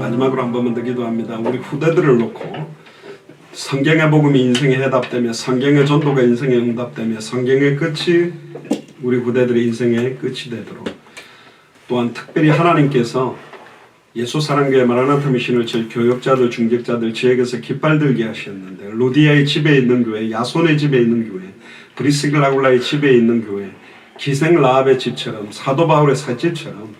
마지막으로 한 번만 더 기도합니다. 우리 후대들을 놓고 성경의 복음이 인생의 해답되며 성경의 전도가 인생의 응답되며 성경의 끝이 우리 후대들의 인생의 끝이 되도록, 또한 특별히 하나님께서 예수사랑교회 마라나타 미션을 칠 교역자들, 중직자들, 지역에서 깃발 들게 하셨는데, 루디아의 집에 있는 교회, 야손의 집에 있는 교회, 브리스길라굴라의 집에 있는 교회, 기생 라합의 집처럼, 사도 바울의 살집처럼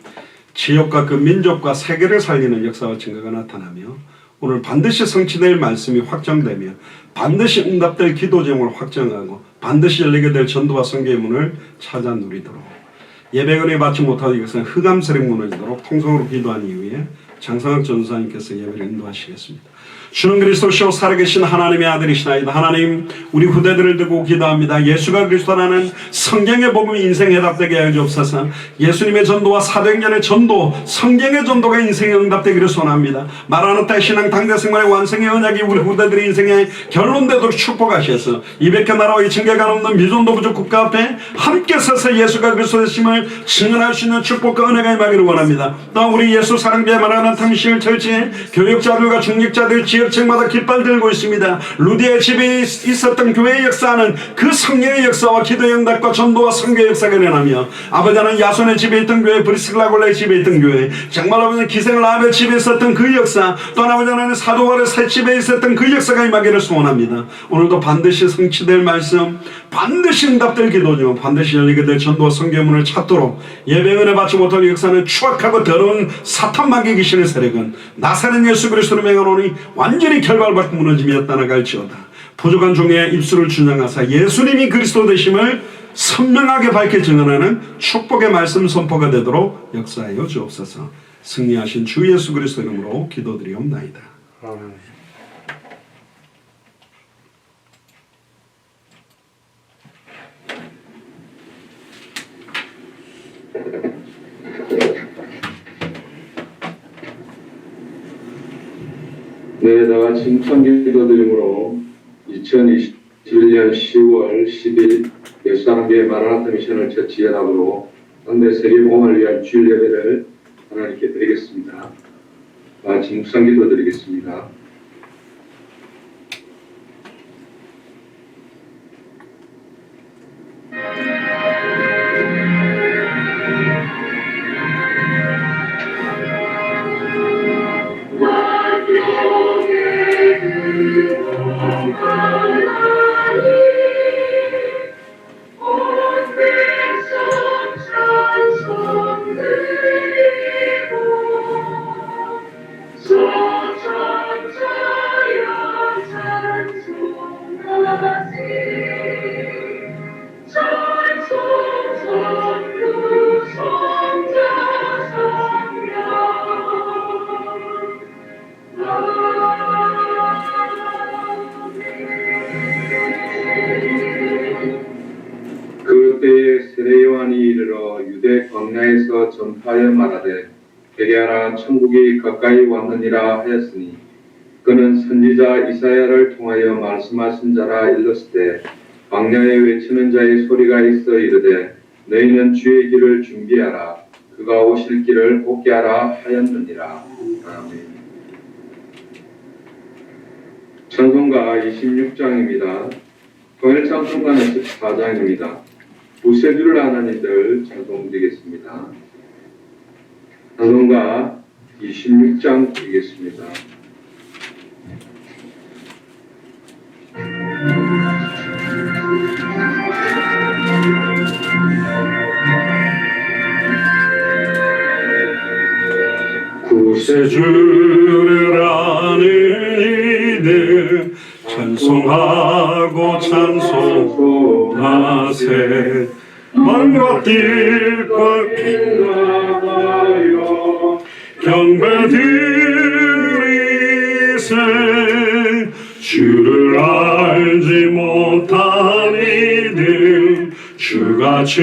지역과 그 민족과 세계를 살리는 역사와 증거가 나타나며, 오늘 반드시 성취될 말씀이 확정되며 반드시 응답될 기도 제목을 확정하고 반드시 열리게 될 전도와 선교의 문을 찾아 누리도록, 예배건에 받지 못하는 것은 흑암세력 무너지도록 통성으로 기도한 이후에 장성학 전도사님께서 예배를 인도하시겠습니다. 주는 그리스도시요 살아계신 하나님의 아들이시나이다. 하나님, 우리 후대들을 두고 기도합니다. 예수가 그리스도라는 성경의 복음이 인생에 해답되게 하여 주옵소서. 예수님의 전도와 사도행전의 전도, 성경의 전도가 인생에 응답되기를 소원합니다. 마라나타의 신앙 당대생활의 완성의 언약이 우리 후대들의 인생에 결론되도록 축복하셔서 200개 나라와 2000개가 넘는 미전도 부족 국가 앞에 함께 서서 예수가 그리스도이심을 증언할 수 있는 축복과 은혜가 임하기를 원합니다. 또 우리 예수 사랑교회 마라나타 미션 철치의 교역자들과 중직자들 지역층마다 깃발 들고 있습니다. 루디의 집에 있었던 교회의 역사는 그 성령의 역사와 기도의 응답과 전도와 선교의 역사가 일어나며, 아버지는 야손의 집에 있던 교회, 브리스길라굴라의 집에 있던 교회, 정말 아버지는 기생 라합의 집에 있었던 그 역사, 또 아버지는 사도 바울의 새 집에 있었던 그 역사가 임하기를 소원합니다. 오늘도 반드시 성취될 말씀, 반드시 응답될 기도죠. 반드시 열리게 될 전도와 선교의 문을 찾도록, 예배 은혜 받지 못할 역사는 추악하고 더러운 사탄 마귀 귀신의 세력은 나사렛 예수 그리스도로 명하노니 완전히 결박받고 무너지며 떠나갈지어다. 부족한 종의 입술을 준양하사 예수님이 그리스도 되심을 선명하게 밝혀 증언하는 축복의 말씀 선포가 되도록 역사하여 주옵소서. 승리하신 주 예수 그리스도 이름으로 기도드리옵나이다. 아멘. 네, 다 같이 칭찬기도 드림으로 2021년 10월 10일 예수사랑교회 마라나타 미션을 처치 연합으로 현대 세계복음을 위한 주일 예배를 하나님께 드리겠습니다. 다 같이 묵상기도 드리겠습니다. 그때에 세례 요한이 이르러 유대 광야에서 전파하여 말하되 회개하라 천국이 가까이 왔느니라 하였으니, 그는 선지자 이사야를 통하여 말씀하신 자라 일렀을 때 광야에 외치는 자의 소리가 있어 이르되 너희는 주의 길을 준비하라, 그가 오실 길을 곱게 하라 하였느니라. 아멘. 찬송가 26장입니다. 통일 찬송가는 14장입니다. 구세주를 아는 이들 찬송 드리겠습니다. 찬송가 26장 드리겠습니다. 구세주를 아는 이들 찬송하고 찬송하세. 만과 뛸것 빛나가요 경배드리세. 주를 알지 못한 이들 주같이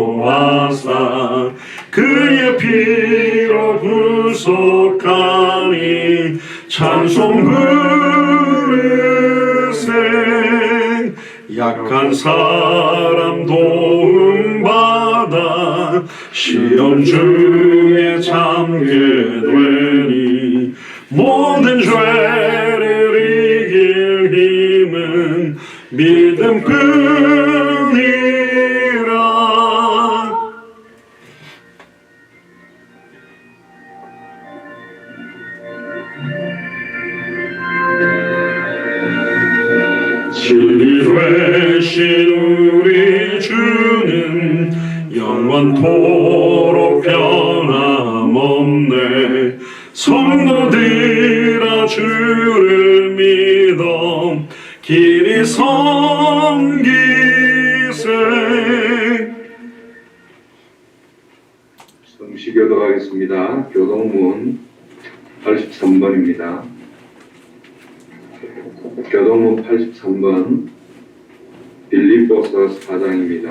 인도하사 그의 피로 구속하니 찬송 부르세. 약한 사람 도움받아 시험 중에 참게 되니 모든 죄를 이길 힘은 믿음뿐이라. 진리 되신 우리 주는 영원토록 변함없네. 성도들아 주를 믿어 길이 섬기세. 성시 교독하겠습니다. 교독문 83번입니다. 교독문 83번 빌립보서 4장입니다.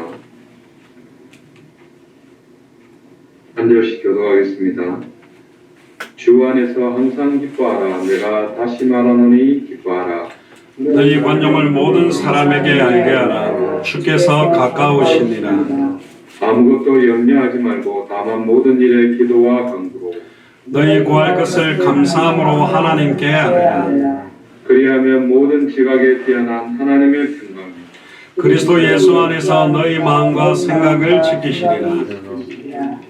한 절씩 교독하겠습니다. 주 안에서 항상 기뻐하라. 내가 다시 말하노니 기뻐하라. 너희 관용을 모든 사람에게 알게 하라. 주께서 가까우시니라. 아무것도 염려하지 말고 다만 모든 일에 기도와 간구로 너희 구할 것을 감사함으로 하나님께 아뢰라. 그리하면 모든 지각에 뛰어난 하나님의 평강이 그리스도 예수 안에서 너희 마음과 생각을 지키시리라.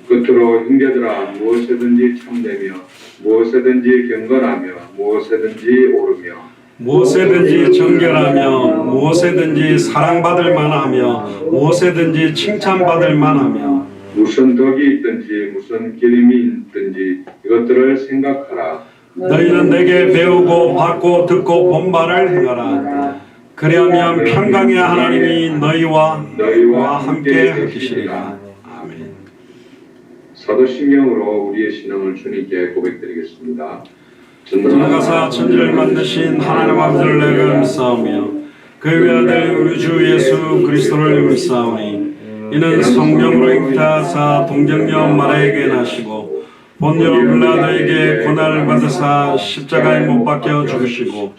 끝으로 형제들아 무엇이든지 참되며 무엇이든지 경건하며 무엇이든지 오르며 무엇에든지 정결하며 무엇에든지 사랑받을 만하며 무엇에든지 칭찬받을 만하며 무슨 덕이 있든지 무슨 기림이 있든지 이것들을 생각하라. 너희는 내게 배우고 받고 듣고 본 바를 행하라. 그리하면 평강의 하나님이 너희와 함께 하시리라. 아멘. 사도신경으로 우리의 신앙을 주님께 고백드리겠습니다. 전능하사 천지를 만드신 하나님 아버지를 내가 믿사오며 그의 외아들 우리 주 예수 그리스도를 믿사오니 이는 성령으로 잉태하사 동정녀 마리아에게 나시고 본녀 빌라도에게 고난을 받으사 십자가에 못 박혀 죽으시고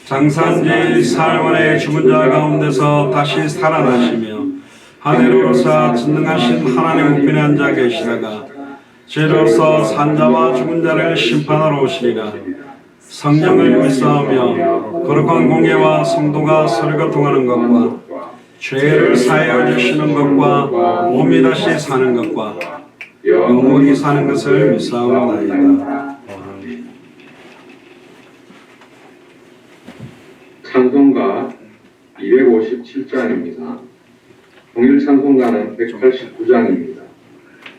장사한 지 사흘 만에 죽은 자 가운데서 다시 살아나시며 하늘로 오르사 전능하신 하나님 우편에 앉아 계시다가 죄로서 산자와 죽은 자를 심판하러 오시리라. 성령을 믿사오며 거룩한 공예와 성도가 서로 교통하는 것과 죄를 사하여 주시는 것과 몸이 다시 사는 것과 영원히 사는 것을 믿사옵나이다. 찬송가 257장입니다. 통일 찬송가는 189장입니다.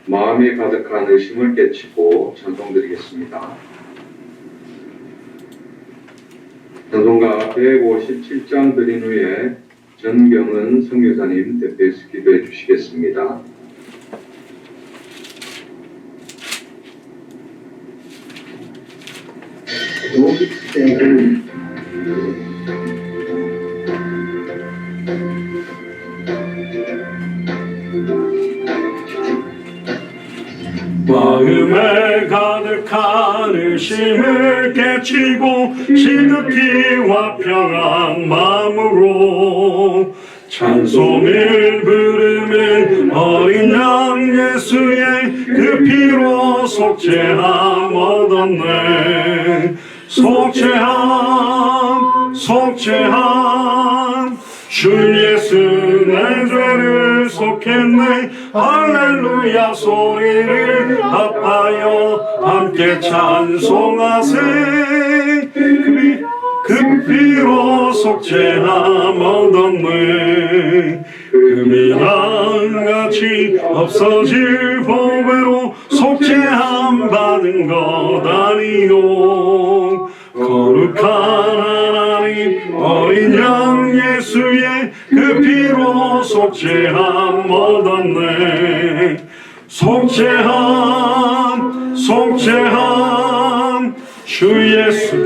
마음에 가득한 의심을 깨치고 찬송드리겠습니다. 찬송가 157장 드린 후에 전경은 성교사님 대표해서 기도해 주시겠습니다. 마음에 가득한 의심을 깨치고 시극기와 평안 마음으로 찬송을 부르는 어린 양 예수의 그 피로 속죄함 얻었네. 속죄함 주 예수 내 죄를 속했네. 할렐루야 소리를 합하여 함께 찬송하세. 그 피로 속죄함 얻었네. 금이랑같이 없어질 보배로 속죄함 받은 것 아니요. 거룩한 하나님 어린 양 예수의 그 피로 속죄함 얻었네. 속죄함 주 예수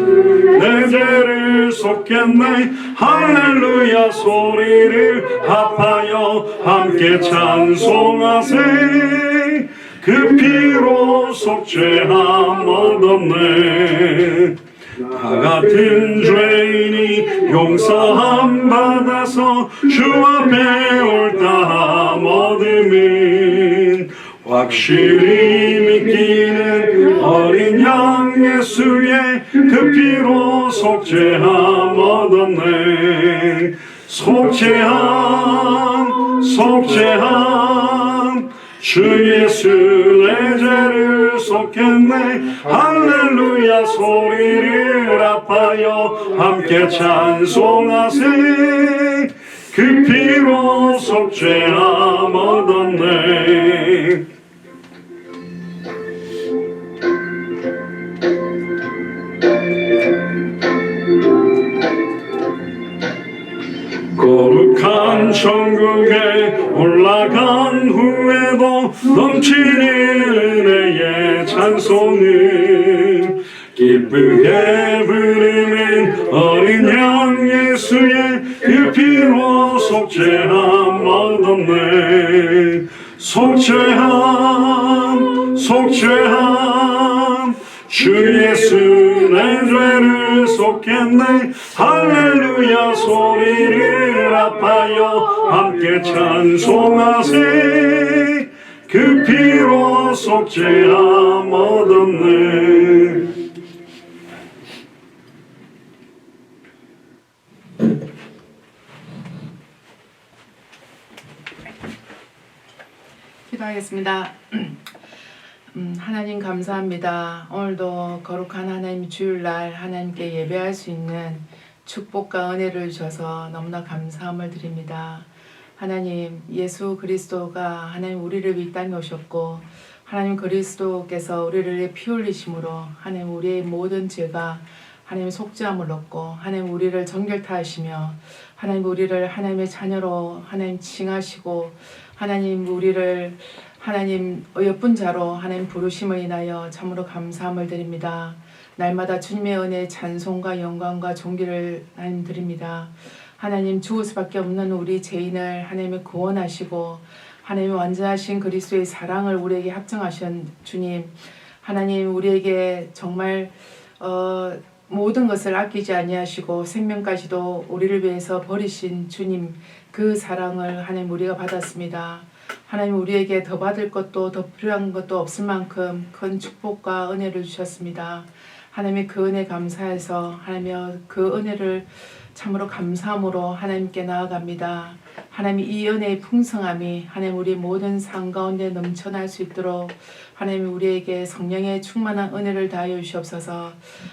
내 죄를 속했네. 할렐루야 소리를 합하여 함께 찬송하세. 그 피로 속죄함 얻었네. 다 같은 죄인이 용서함 받아서 주 앞에 옳다함 얻음은 확실히 믿기 예수의 그 피로 속죄함 얻었네. 속죄함 주 예수 내 죄를 속했네. 할렐루야 소리를 아파요 함께 찬송하세. 그 피로 속죄함 얻었네. 거룩한 천국에 올라간 후에도 넘치는 은혜의 찬송을 기쁘게 부르는 어린 양 예수의 그 피로 속죄함 얻었네. 속죄함 주 예수 내 죄를 속했네. 할렐루야 소리를 아파요 함께 찬송하세. 그 피로 속죄함 얻었네. 기도하겠습니다. 하나님 감사합니다. 오늘도 거룩한 하나님 주일날 하나님께 예배할 수 있는 축복과 은혜를 주셔서 너무나 감사함을 드립니다. 하나님 예수 그리스도가 하나님 우리를 이 땅에 오셨고 하나님 그리스도께서 우리를 피 흘리심으로 하나님 우리의 모든 죄가 하나님 속죄함을 얻고 하나님 우리를 정결케 하시며 하나님 우리를 하나님의 자녀로 하나님 칭하시고 하나님 우리를 하나님 예쁜 자로 하나님 부르심을 인하여 참으로 감사함을 드립니다. 날마다 주님의 은혜 찬송과 영광과 존귀를 하나님 드립니다. 하나님 죽을 수밖에 없는 우리 죄인을 하나님이 구원하시고 하나님의 완전하신 그리스도의 사랑을 우리에게 합정하신 주님, 하나님 우리에게 정말 모든 것을 아끼지 아니하시고 생명까지도 우리를 위해서 버리신 주님, 그 사랑을 하나님 우리가 받았습니다. 하나님 우리에게 더 받을 것도 더 필요한 것도 없을 만큼 큰 축복과 은혜를 주셨습니다. 하나님의 그 은혜 감사해서 하나님의 그 은혜를 참으로 감사함으로 하나님께 나아갑니다. 하나님 이 은혜의 풍성함이 하나님 우리 모든 삶 가운데 넘쳐날 수 있도록 하나님 우리에게 성령의 충만한 은혜를 다하여 주시옵소서.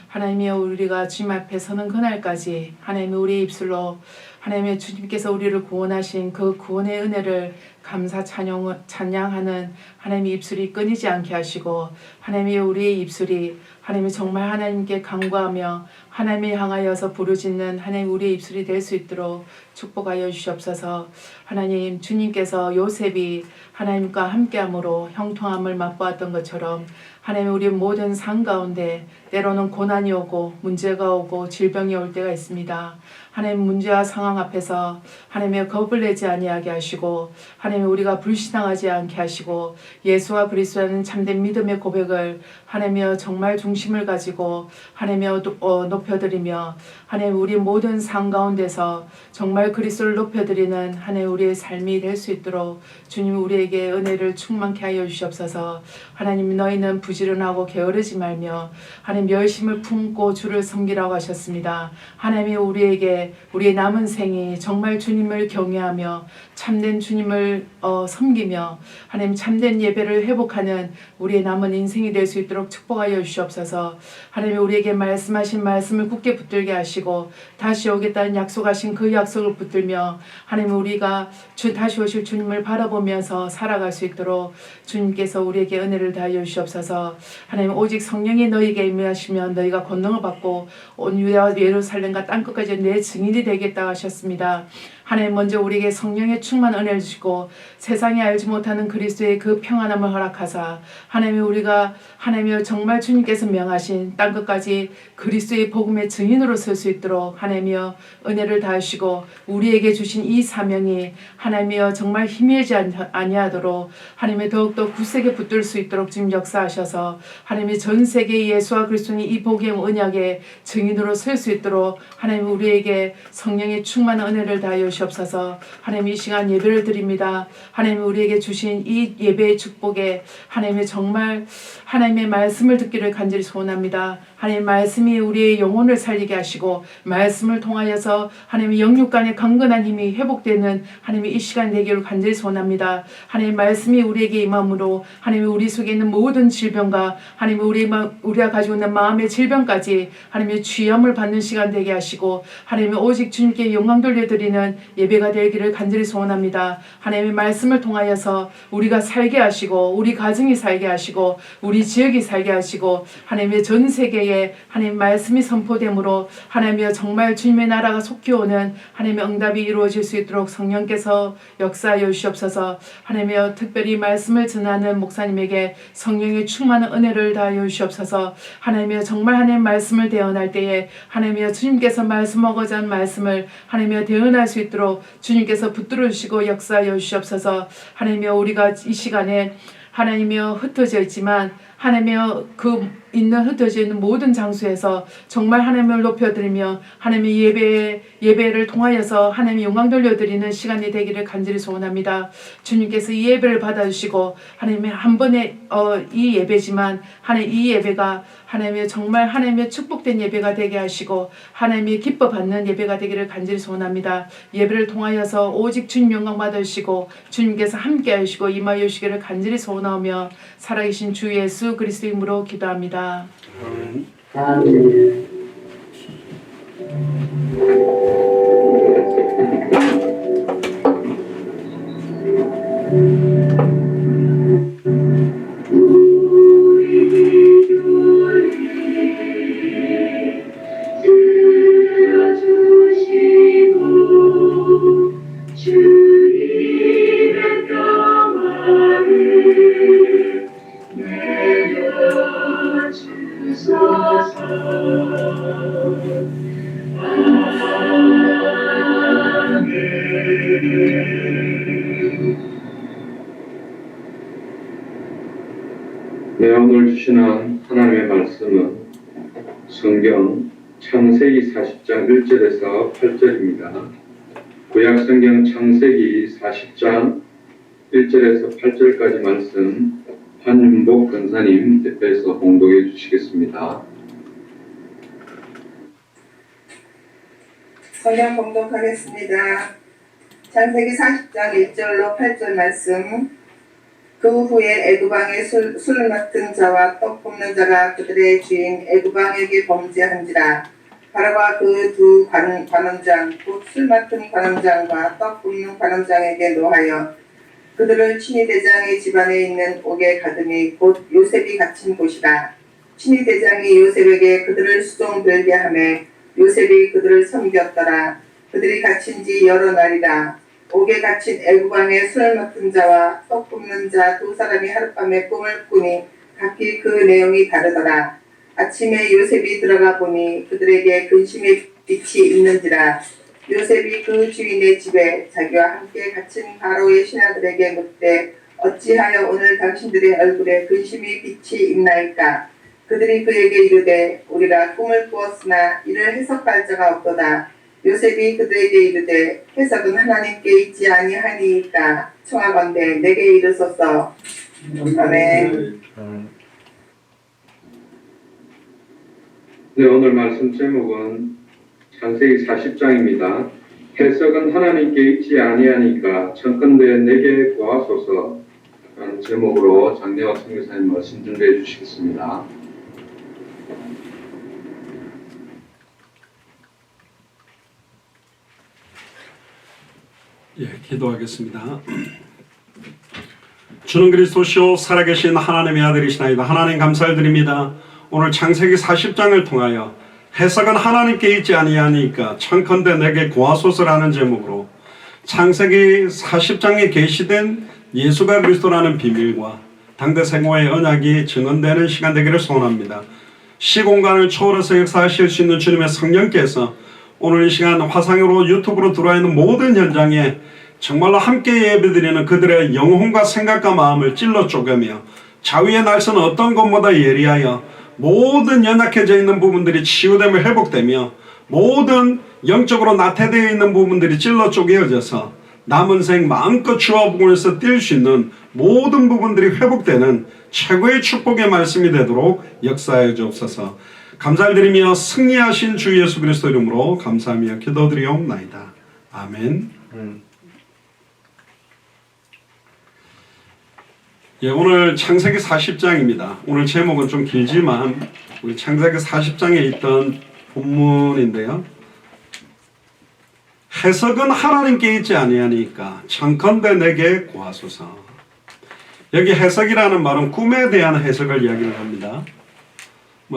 하나님이여 우리가 주님 앞에 서는 그날까지 하나님의 우리 입술로 하나님의 주님께서 우리를 구원하신 그 구원의 은혜를 감사 찬양하는 하나님의 입술이 끊이지 않게 하시고 하나님의 우리의 입술이 하나님이 정말 하나님께 간구하며 하나님을 향하여서 부르짖는 하나님 우리의 입술이 될 수 있도록 축복하여 주시옵소서. 하나님 주님께서 요셉이 하나님과 함께함으로 형통함을 맛보았던 것처럼 하나님 우리 모든 삶 가운데 때로는 고난이 오고 문제가 오고 질병이 올 때가 있습니다. 하나님 문제와 상황 앞에서 하나님의 겁을 내지 아니하게 하시고 하나님 우리가 불신앙하지 않게 하시고 예수와 그리스도라는 참된 믿음의 고백을 하나님이여 정말 중심을 가지고 하나님이여 높여드리며 하나님 우리 모든 삶 가운데서 정말 그리스도를 높여드리는 하나님 우리의 삶이 될 수 있도록 주님 우리에게 은혜를 충만케 하여 주시옵소서. 하나님 너희는 부지런하고 게으르지 말며 하나님 열심을 품고 주를 섬기라고 하셨습니다. 하나님이 우리에게 우리의 남은 생이 정말 주님을 경외하며 참된 주님을 섬기며 하나님 참된 예배를 회복하는 우리의 남은 인생이 될 수 있도록 축복하여 주시옵소서. 하나님이 우리에게 말씀하신 말씀을 굳게 붙들게 하시고 다시 오겠다는 약속하신 그 약속을 붙들며 하나님 우리가 다시 오실 주님을 바라보면서 살아갈 수 있도록 주님께서 우리에게 은혜를 다하여 주시옵소서. 하나님 오직 성령이 너희에게 임하시면 너희가 권능을 받고 온 유대와 예루살렘과 땅끝까지 내 증인이 되겠다 하셨습니다. 하나님 먼저 우리에게 성령의 충만 은혜를 주시고 세상이 알지 못하는 그리스도의 그 평안함을 허락하사 하나님이 우리가 하나님이여 정말 주님께서 명하신 땅끝까지 그리스도의 복음의 증인으로 설 수 있도록 하나님이여 은혜를 다하시고 우리에게 주신 이 사명이 하나님이여 정말 희미하지 아니하도록 하나님의 더욱더 굳세게 붙들 수 있도록 지금 역사하셔서 하나님이 전 세계 예수와 그리스도의 이 복음의 언약의 증인으로 설 수 있도록 하나님 우리에게 성령의 충만한 은혜를 다하여 주시옵소서. 주시옵소서. 하나님 이 시간 예배를 드립니다. 하나님 우리에게 주신 이 예배의 축복에 하나님의 정말 하나님의 말씀을 듣기를 간절히 소원합니다. 하나님 말씀이 우리의 영혼을 살리게 하시고 말씀을 통하여서 하나님의 영육간의 강건한 힘이 회복되는 하나님의 이 시간 되기를 간절히 소원합니다. 하나님 말씀이 우리에게 임함으로 하나님이 우리 속에 있는 모든 질병과 하나님이 우리가 가지고 있는 마음의 질병까지 하나님의 취함을 받는 시간 되게 하시고 하나님이 오직 주님께 영광 돌려드리는 예배가 되기를 간절히 소원합니다. 하나님의 말씀을 통하여서 우리가 살게 하시고 우리 가정이 살게 하시고 우리 지역이 살게 하시고 하나님의 전 세계에 하나님의 말씀이 선포됨으로 하나님이여 정말 주님의 나라가 속히 오는 하나님의 응답이 이루어질 수 있도록 성령께서 역사하여 주시옵소서. 하나님이여 특별히 말씀을 전하는 목사님에게 성령의 충만한 은혜를 다하여 주시옵소서. 하나님이여 정말 하나님 말씀을 대언할 때에 하나님이여 주님께서 말씀하고자 한 말씀을 하나님이여 대언할 수 있도록 주님께서 붙들어 주시고 역사하여 주시옵소서. 하나님이여 우리가 이 시간에 하나님이여 흩어져 있지만 하나님이여 흩어져 있는 모든 장소에서 정말 하나님을 높여드리며 하나님의 예배를 통하여서 하나님의 영광 돌려드리는 시간이 되기를 간절히 소원합니다. 주님께서 이 예배를 받아주시고 하나님의 한 번의 이 예배지만 하나님 이 예배가 하나님의 정말 하나님의 축복된 예배가 되게 하시고 하나님이 기뻐 받는 예배가 되기를 간절히 소원합니다. 예배를 통하여서 오직 주님 영광 받으시고 주님께서 함께 하시고 임하여 주시기를 간절히 소원하며 살아계신 주 예수 그리스도 이름으로 기도합니다. 아멘. 주님의 평화를 내려주소서. 네, 오늘 주시는 하나님의 말씀은 성경 창세기 40장 1절에서 8절입니다. 구약성경 창세기 40장 1절에서 8절까지 말씀 한윤복 권사님 대표해서 봉독해 주시겠습니다. 성경 봉독하겠습니다. 창세기 40장 1절로 8절 말씀. 그 후에 애굽왕의 술 맡은 자와 떡 굽는 자가 그들의 주인 애굽왕에게 범죄한지라. 바로가 그 두 관원장 곧 술 맡은 관원장과 떡 굽는 관원장에게 노하여 그들을 친위대장의 집안에 있는 옥에 가두니 곧 요셉이 갇힌 곳이라. 친위대장이 요셉에게 그들을 수종들게 하매 요셉이 그들을 섬겼더라. 그들이 갇힌 지 여러 날이라. 옥에 갇힌 애굽왕의 술 맡은 자와 떡 굽는 자 두 사람이 하룻밤에 꿈을 꾸니 각기 그 내용이 다르더라. 아침에 요셉이 들어가 보니 그들에게 근심의 빛이 있는지라. 요셉이 그 주인의 집에 자기와 함께 갇힌 바로의 신하들에게 묻되 어찌하여 오늘 당신들의 얼굴에 근심의 빛이 있나이까. 그들이 그에게 이르되 우리가 꿈을 꾸었으나 이를 해석할 자가 없도다. 요셉이 그들에게 이르되 해석은 하나님께 있지 아니하니이까. 청하건대 내게 이르소서. 아멘. 네, 오늘 말씀 제목은 창세기 40장입니다. 해석은 하나님께 있지 아니하니까 청컨대 내게 구하소서 라는 제목으로 장례화 선교사님 말씀 준비해 주시겠습니다. 예, 기도하겠습니다. 주는 그리스도시요 살아계신 하나님의 아들이시나이다. 하나님 감사를 드립니다. 오늘 창세기 40장을 통하여 해석은 하나님께 있지 아니하니까 청컨대 내게 구하소서라는 제목으로 창세기 40장에 계시된 예수가 그리스도라는 비밀과 당대 생활의 언약이 증언되는 시간 되기를 소원합니다. 시공간을 초월해서 역사하실 수 있는 주님의 성령께서 오늘 이 시간 화상으로 유튜브로 들어와 있는 모든 현장에 정말로 함께 예배드리는 그들의 영혼과 생각과 마음을 찔러 쪼개며 자위의 날선 어떤 것보다 예리하여 모든 연약해져 있는 부분들이 치유되며 회복되며 모든 영적으로 나태되어 있는 부분들이 찔러 쪼개어져서 남은 생 마음껏 주와 복음에서 뛸 수 있는 모든 부분들이 회복되는 최고의 축복의 말씀이 되도록 역사해 주옵소서. 감사를 드리며 승리하신 주 예수 그리스도 이름으로 감사하며 기도드리옵나이다. 아멘. 예, 오늘 창세기 40장입니다. 오늘 제목은 좀 길지만 우리 창세기 40장에 있던 본문인데요. 해석은 하나님께 있지 아니하니까 청컨대 내게 구하소서. 여기 해석이라는 말은 꿈에 대한 해석을 이야기를 합니다.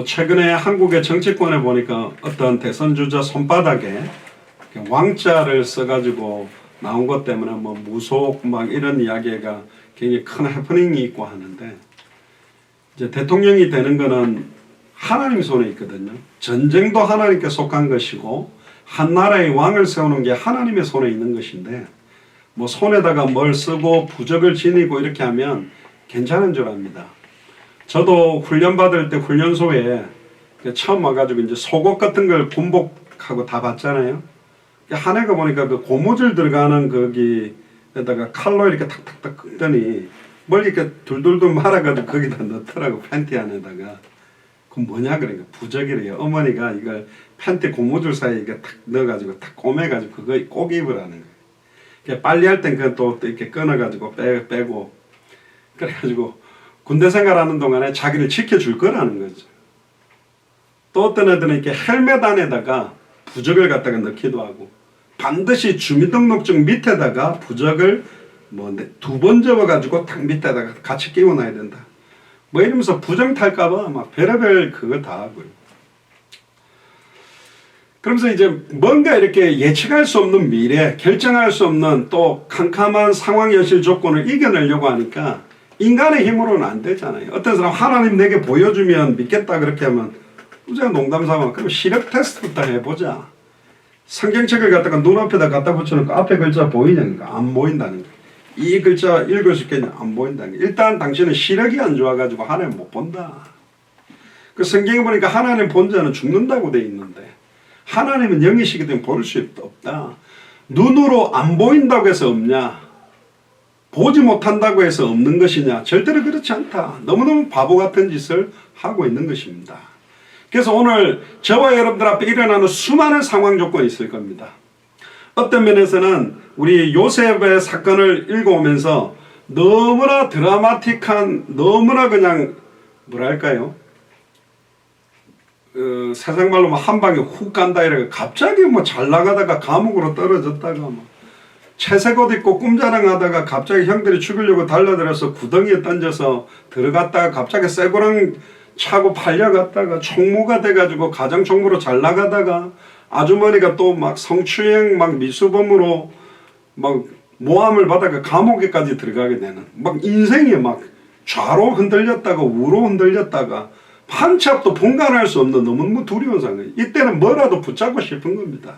최근에 한국의 정치권에 보니까 어떤 대선 주자 손바닥에 왕자를 써가지고 나온 것 때문에 무속 이런 이야기가 굉장히 큰 해프닝이 있고 하는데, 이제 대통령이 되는 거는 하나님 손에 있거든요. 전쟁도 하나님께 속한 것이고 한 나라의 왕을 세우는 게 하나님의 손에 있는 것인데, 손에다가 뭘 쓰고 부적을 지니고 이렇게 하면 괜찮은 줄 압니다. 저도 훈련 받을 때 훈련소에 처음 와가지고 이제 속옷 같은 걸 군복하고 다 봤잖아요. 한 해가 보니까 그 고무줄 들어가는 거기에다가 칼로 이렇게 탁탁탁 긁더니 뭘 이렇게 둘둘둘 말아가지고 거기다 넣더라고, 팬티 안에다가. 그건 뭐냐 그러니까 부적이래요. 어머니가 이걸 팬티 고무줄 사이에 이렇게 탁 넣어가지고 탁 꼬매가지고 그거 꼭 입으라는 거예요. 빨리 할 땐 그건 또 이렇게 끊어가지고 빼고 그래가지고 군대 생활하는 동안에 자기를 지켜줄 거라는 거죠. 또 어떤 애들은 이렇게 헬멧 안에다가 부적을 갖다가 넣기도 하고, 반드시 주민등록증 밑에다가 부적을 2번 접어가지고 탁 밑에다가 같이 끼워놔야 된다. 이러면서 부정 탈까봐 막 별의별 그거 다 하고요. 그러면서 이제 뭔가 이렇게 예측할 수 없는 미래, 결정할 수 없는 또 캄캄한 상황 현실 조건을 이겨내려고 하니까 인간의 힘으로는 안 되잖아요. 어떤 사람 하나님 내게 보여주면 믿겠다 그렇게 하면 우리가 농담 삼아 그럼 시력 테스트부터 해보자. 성경책을 갖다가 눈앞에다 갖다 붙여놓고 앞에 글자 보이냐니까 안 보인다는 거예요. 이 글자 읽을 수 있겠냐? 안 보인다는 거예요. 일단 당신은 시력이 안 좋아가지고 하나님 못 본다. 그 성경에 보니까 하나님 본 자는 죽는다고 돼 있는데 하나님은 영이시기 때문에 볼 수 없다. 눈으로 안 보인다고 해서 없냐? 보지 못한다고 해서 없는 것이냐? 절대로 그렇지 않다. 너무너무 바보 같은 짓을 하고 있는 것입니다. 그래서 오늘 저와 여러분들 앞에 일어나는 수많은 상황 조건이 있을 겁니다. 어떤 면에서는 우리 요셉의 사건을 읽어오면서 너무나 드라마틱한, 너무나 그냥 뭐랄까요? 세상 말로 한 방에 훅 간다 이래가 갑자기 잘 나가다가 감옥으로 떨어졌다가 채색 옷 입고 꿈자랑하다가 갑자기 형들이 죽이려고 달려들어서 구덩이에 던져서 들어갔다가 갑자기 쇠고랑 차고 팔려갔다가 총무가 돼가지고 가정총무로 잘 나가다가 아주머니가 또 성추행 미수범으로 모함을 받아가 감옥에까지 들어가게 되는 인생이 좌로 흔들렸다가 우로 흔들렸다가 한 치 앞도 분간할 수 없는 너무너무 두려운 상황. 이때는 뭐라도 붙잡고 싶은 겁니다.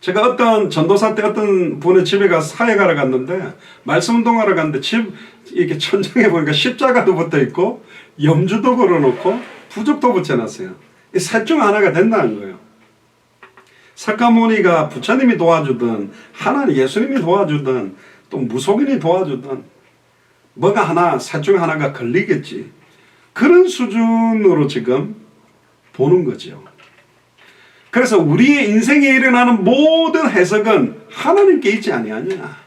제가 어떤 전도사 때 어떤 분의 집에 가서 사역하러 갔는데 말씀 운동하러 갔는데 집 이렇게 천장에 보니까 십자가도 붙어 있고 염주도 걸어놓고 부적도 붙여놨어요. 이 셋 중 하나가 된다는 거예요. 석가모니가 부처님이 도와주든 하나님 예수님이 도와주든 또 무속인이 도와주든 뭐가 하나 셋 중 하나가 걸리겠지. 그런 수준으로 지금 보는 거죠. 그래서 우리의 인생에 일어나는 모든 해석은 하나님께 있지 아니하냐.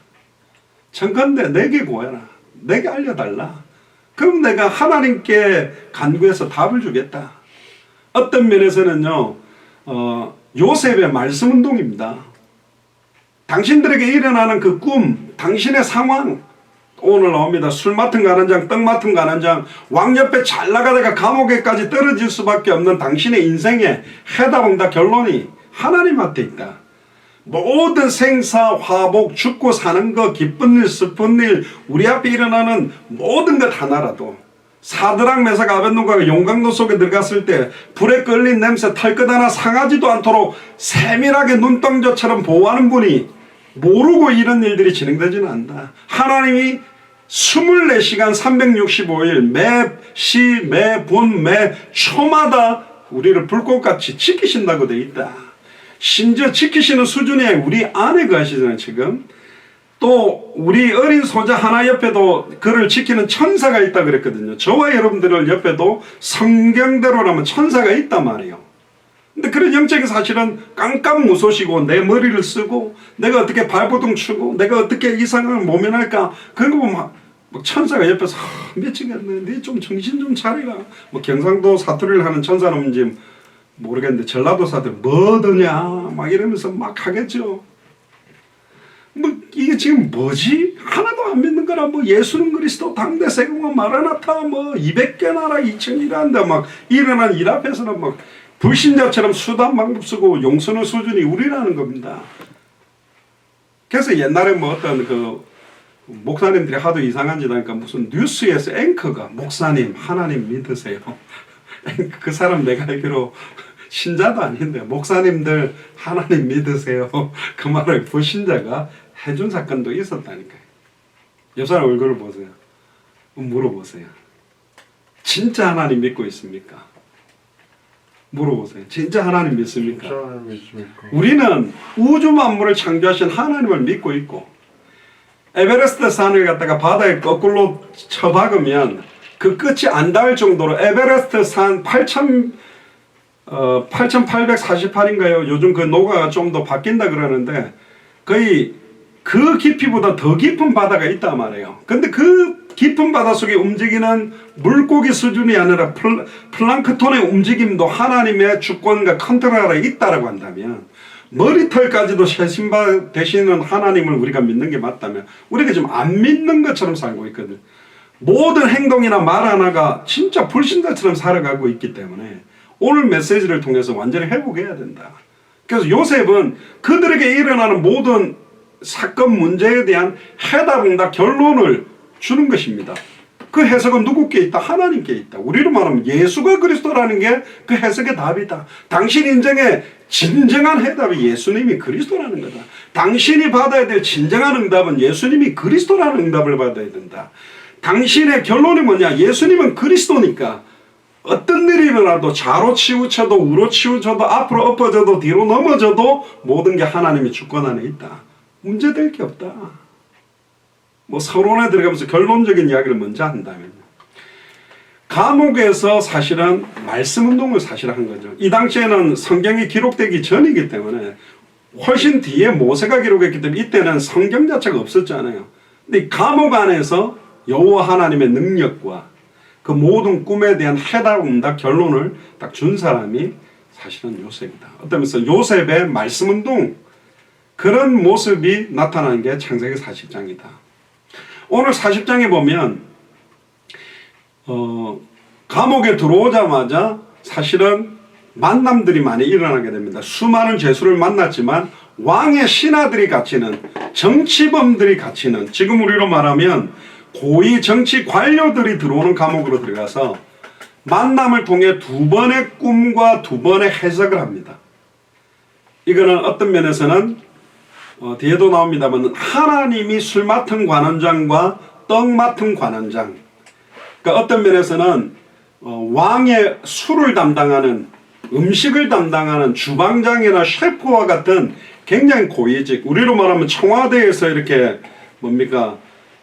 청컨대 내게 구해라. 내게 알려달라. 그럼 내가 하나님께 간구해서 답을 주겠다. 어떤 면에서는요. 요셉의 말씀 운동입니다. 당신들에게 일어나는 그 꿈, 당신의 상황, 오늘 나옵니다. 술 맡은 가는 장, 떡 맡은 가는 장, 왕 옆에 잘 나가다가 감옥에까지 떨어질 수밖에 없는 당신의 인생의 해답응답 결론이 하나님한테 있다. 모든 생사, 화복, 죽고 사는 것, 기쁜 일, 슬픈 일, 우리 앞에 일어나는 모든 것 하나라도 사드락 메삭 아벳노고가 용광로 속에 들어갔을 때 불에 끌린 냄새 털끝 하나 상하지도 않도록 세밀하게 눈동자처럼 보호하는 분이 모르고 이런 일들이 진행되지는 않는다. 하나님이 24시간 365일 매 시, 매 분, 매 초마다 우리를 불꽃같이 지키신다고 되어 있다. 심지어 지키시는 수준이 우리 안에 거하시잖아요. 지금 또 우리 어린 소자 하나 옆에도 그를 지키는 천사가 있다 그랬거든요. 저와 여러분들 옆에도 성경대로라면 천사가 있단 말이에요. 근데 그런 영적인 사실은 깜깜무소시고 내 머리를 쓰고 내가 어떻게 발버둥 치고 내가 어떻게 이 상황을 모면할까 그런 거 보면 막 천사가 옆에서 미치겠네. 네 좀 정신 좀 차리라. 뭐 경상도 사투리를 하는 천사는지 모르겠는데 전라도 사투리 뭐더냐 막 이러면서 막 하겠죠. 뭐 이게 지금 뭐지? 하나도 안 믿는 거라 뭐 예수는 그리스도 당대 세공은 마라나타 뭐 200개 나라 2000이란다 막 일어난 일 앞에서는 막 불신자처럼 수단 방법 쓰고 용서는 수준이 우리라는 겁니다. 그래서 옛날에 뭐 어떤 그 목사님들이 하도 이상한 짓 하니까 무슨 뉴스에서 앵커가 목사님 하나님 믿으세요. 그 사람 내가 알기로 신자도 아닌데 목사님들 하나님 믿으세요. 그 말을 불신자가 해준 사건도 있었다니까요. 옆 사람 얼굴을 보세요. 물어보세요. 진짜 하나님 믿고 있습니까? 물어보세요. 진짜 하나님 믿습니까? 진짜 하나님 믿습니까? 우리는 우주 만물을 창조하신 하나님을 믿고 있고 에베레스트 산을 갖다가 바다에 거꾸로 쳐박으면 그 끝이 안 닿을 정도로 에베레스트 산 8,848인가요? 요즘 그 노가가 좀 더 바뀐다 그러는데 거의 그 깊이보다 더 깊은 바다가 있단 말이에요. 근데 그 깊은 바다 속에 움직이는 물고기 수준이 아니라 플랑크톤의 움직임도 하나님의 주권과 컨트롤 아래 있다라고 한다면 머리털까지도 세신되시는 하나님을 우리가 믿는 게 맞다면 우리가 지금 안 믿는 것처럼 살고 있거든. 모든 행동이나 말 하나가 진짜 불신자처럼 살아가고 있기 때문에 오늘 메시지를 통해서 완전히 회복해야 된다. 그래서 요셉은 그들에게 일어나는 모든 사건 문제에 대한 해답응답 결론을 주는 것입니다. 그 해석은 누구께 있다? 하나님께 있다. 우리로 말하면 예수가 그리스도라는 게 그 해석의 답이다. 당신 인생의 진정한 해답이 예수님이 그리스도라는 거다. 당신이 받아야 될 진정한 응답은 예수님이 그리스도라는 응답을 받아야 된다. 당신의 결론이 뭐냐? 예수님은 그리스도니까 어떤 일이 일어나도 좌로 치우쳐도 우로 치우쳐도 앞으로 엎어져도 뒤로 넘어져도 모든 게 하나님의 주권 안에 있다. 문제될 게 없다. 뭐 서론에 들어가면서 결론적인 이야기를 먼저 한다면 감옥에서 사실은 말씀 운동을 사실 한 거죠. 이 당시에는 성경이 기록되기 전이기 때문에 훨씬 뒤에 모세가 기록했기 때문에 이때는 성경 자체가 없었잖아요. 근데 감옥 안에서 여호와 하나님의 능력과 그 모든 꿈에 대한 해답 응답 결론을 딱 준 사람이 사실은 요셉이다. 어떤 면에서 요셉의 말씀 운동 그런 모습이 나타나는 게 창세기 40장이다. 오늘 40장에 보면 감옥에 들어오자마자 사실은 만남들이 많이 일어나게 됩니다. 수많은 죄수를 만났지만 왕의 신하들이 갇히는 정치범들이 갇히는 지금 우리로 말하면 고위 정치 관료들이 들어오는 감옥으로 들어가서 만남을 통해 두 번의 꿈과 두 번의 해석을 합니다. 이거는 어떤 면에서는 뒤에도 나옵니다만 하나님이 술 맡은 관원장과 떡 맡은 관원장 그러니까 어떤 면에서는 왕의 술을 담당하는 음식을 담당하는 주방장이나 셰프와 같은 굉장히 고위직 우리로 말하면 청와대에서 이렇게 뭡니까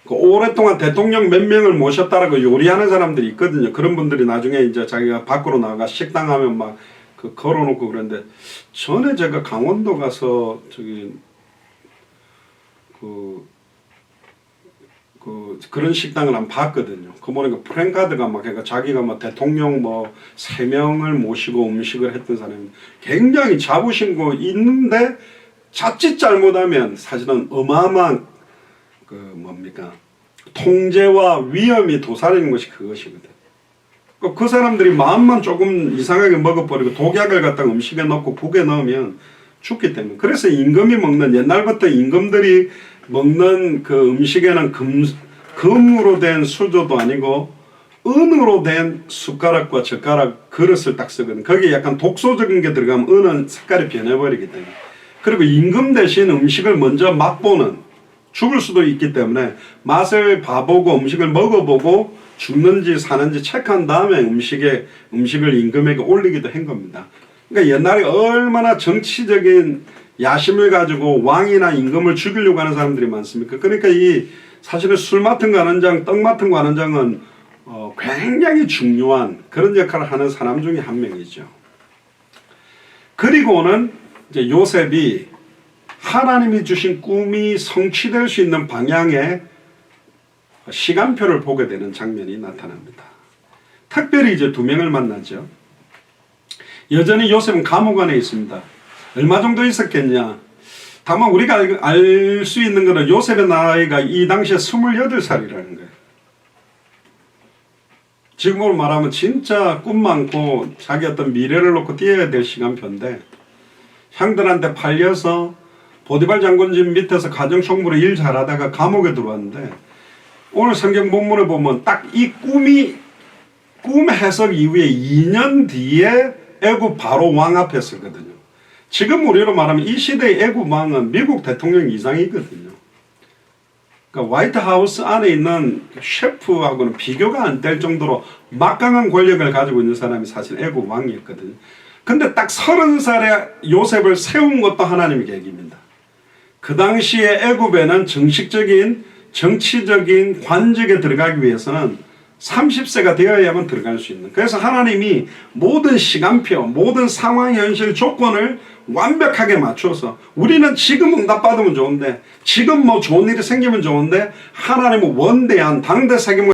그 오랫동안 대통령 몇 명을 모셨다라고 요리하는 사람들이 있거든요. 그런 분들이 나중에 이제 자기가 밖으로 나가 식당 하면 막 그 걸어놓고 그러는데 전에 제가 강원도 가서 저기 그런 식당을 한번 봤거든요. 그 보니까 프랭카드가 막 그러니까 자기가 막 대통령 뭐 3명을 모시고 음식을 했던 사람이 굉장히 자부심고 있는데 자칫 잘못하면 사실은 어마어마한 그 뭡니까 통제와 위험이 도사리는 것이 그것이거든. 그 사람들이 마음만 조금 이상하게 먹어버리고 독약을 갖다가 음식에 넣고 국에 넣으면 죽기 때문에 그래서 임금이 먹는 옛날부터 임금들이 먹는 그 음식에는 금으로 된 수저도 아니고 은으로 된 숟가락과 젓가락 그릇을 딱 쓰거든. 거기에 약간 독소적인 게 들어가면 은은 색깔이 변해버리기 때문에 그리고 임금 대신 음식을 먼저 맛보는 죽을 수도 있기 때문에 맛을 봐보고 음식을 먹어보고 죽는지 사는지 체크한 다음에 음식을 임금에게 올리기도 한 겁니다. 그러니까 옛날에 얼마나 정치적인 야심을 가지고 왕이나 임금을 죽이려고 하는 사람들이 많습니까? 그러니까 이 사실은 술 맡은 관원장, 떡 맡은 관원장은 굉장히 중요한 그런 역할을 하는 사람 중에 한 명이죠. 그리고는 이제 요셉이 하나님이 주신 꿈이 성취될 수 있는 방향의 시간표를 보게 되는 장면이 나타납니다. 특별히 이제 두 명을 만나죠. 여전히 요셉은 감옥 안에 있습니다. 얼마 정도 있었겠냐? 다만 우리가 알 수 있는 것은 요셉의 나이가 이 당시에 28살이라는 거예요. 지금으로 말하면 진짜 꿈 많고 자기 어떤 미래를 놓고 뛰어야 될 시간표인데 형들한테 팔려서 보디발 장군 집 밑에서 가정총무로 일 잘하다가 감옥에 들어왔는데 오늘 성경 본문을 보면 딱 이 꿈 해석 이후에 2년 뒤에 애굽 바로 왕 앞에 서거든요. 지금 우리로 말하면 이 시대의 애굽 왕은 미국 대통령 이상이거든요. 그러니까 화이트하우스 안에 있는 셰프하고는 비교가 안 될 정도로 막강한 권력을 가지고 있는 사람이 사실 애굽 왕이었거든요. 근데 딱 30살에 요셉을 세운 것도 하나님의 계획입니다. 그 당시에 애굽에는 정식적인 정치적인 관직에 들어가기 위해서는 30세가 되어야만 들어갈 수 있는. 그래서 하나님이 모든 시간표, 모든 상황, 현실, 조건을 완벽하게 맞춰서 우리는 지금 응답받으면 좋은데 지금 뭐 좋은 일이 생기면 좋은데 하나님은 원대한 당대 세계물